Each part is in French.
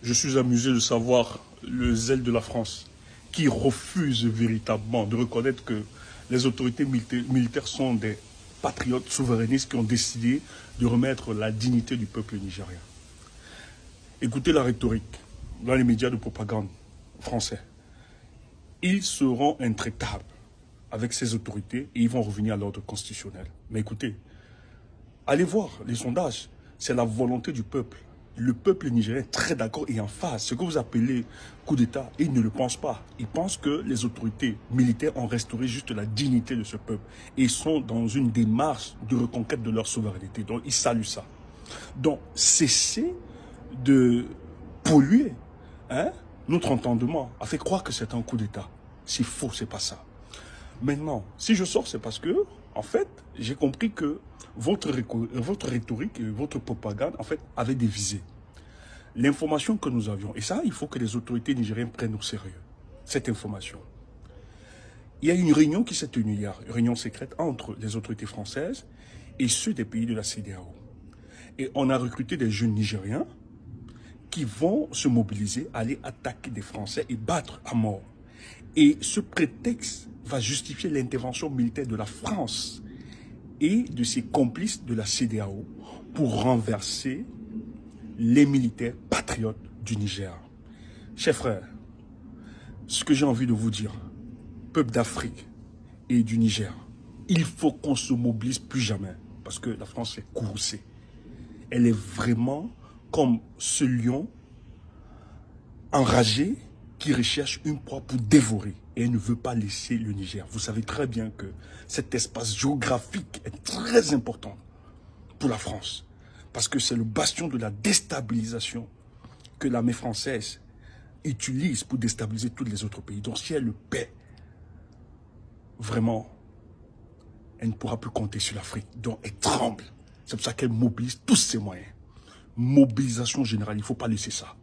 Je suis amusé de savoir le zèle de la France qui refuse véritablement de reconnaître que les autorités militaires sont des patriotes souverainistes qui ont décidé de remettre la dignité du peuple nigérien. Écoutez la rhétorique dans les médias de propagande français. Ils seront intraitables avec ces autorités et ils vont revenir à l'ordre constitutionnel. Mais écoutez, allez voir les sondages, c'est la volonté du peuple. Le peuple nigérien est très d'accord et en phase. Ce que vous appelez coup d'État, ils ne le pensent pas. Ils pensent que les autorités militaires ont restauré juste la dignité de ce peuple. Et ils sont dans une démarche de reconquête de leur souveraineté. Donc, ils saluent ça. Donc, cessez de polluer notre entendement a fait croire que c'est un coup d'État. C'est faux, c'est pas ça. Maintenant, si je sors, c'est parce que, en fait, j'ai compris que votre rhétorique et votre propagande, en fait, avaient des visées. L'information que nous avions, et ça, il faut que les autorités nigériennes prennent au sérieux cette information. Il y a une réunion qui s'est tenue hier, une réunion secrète entre les autorités françaises et ceux des pays de la CEDEAO. Et on a recruté des jeunes Nigériens qui vont se mobiliser, aller attaquer des Français et battre à mort. Et ce prétexte va justifier l'intervention militaire de la France et de ses complices de la CEDEAO pour renverser les militaires patriotes du Niger. Chers frères, ce que j'ai envie de vous dire, peuple d'Afrique et du Niger, il faut qu'on se mobilise plus jamais parce que la France est courroucée. Elle est vraiment comme ce lion enragé qui recherche une proie pour dévorer et elle ne veut pas laisser le Niger. Vous savez très bien que cet espace géographique est très important pour la France parce que c'est le bastion de la déstabilisation que l'armée française utilise pour déstabiliser tous les autres pays. Donc si elle le paie, vraiment, elle ne pourra plus compter sur l'Afrique. Donc elle tremble. C'est pour ça qu'elle mobilise tous ses moyens. Mobilisation générale, il ne faut pas laisser ça.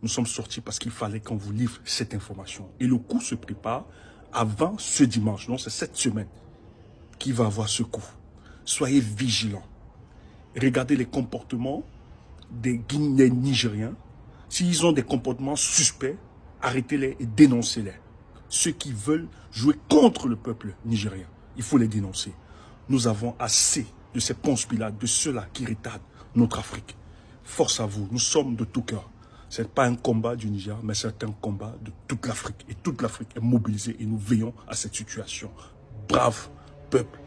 Nous sommes sortis parce qu'il fallait qu'on vous livre cette information. Et le coup se prépare avant ce dimanche. Donc c'est cette semaine qui va avoir ce coup. Soyez vigilants. Regardez les comportements des Guinéens nigériens. S'ils ont des comportements suspects, arrêtez-les et dénoncez-les. Ceux qui veulent jouer contre le peuple nigérien, il faut les dénoncer. Nous avons assez de ces Ponce Pilate, de ceux-là qui retardent notre Afrique. Force à vous, nous sommes de tout cœur. Ce n'est pas un combat du Niger, mais c'est un combat de toute l'Afrique. Et toute l'Afrique est mobilisée et nous veillons à cette situation. Brave peuple,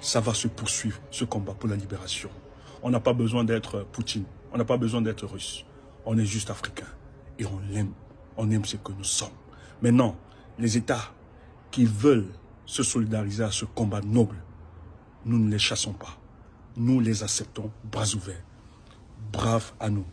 ça va se poursuivre, ce combat pour la libération. On n'a pas besoin d'être Poutine, on n'a pas besoin d'être russe. On est juste africain et on aime ce que nous sommes. Maintenant, les États qui veulent se solidariser à ce combat noble, nous ne les chassons pas. Nous les acceptons, bras ouverts. Brave à nous.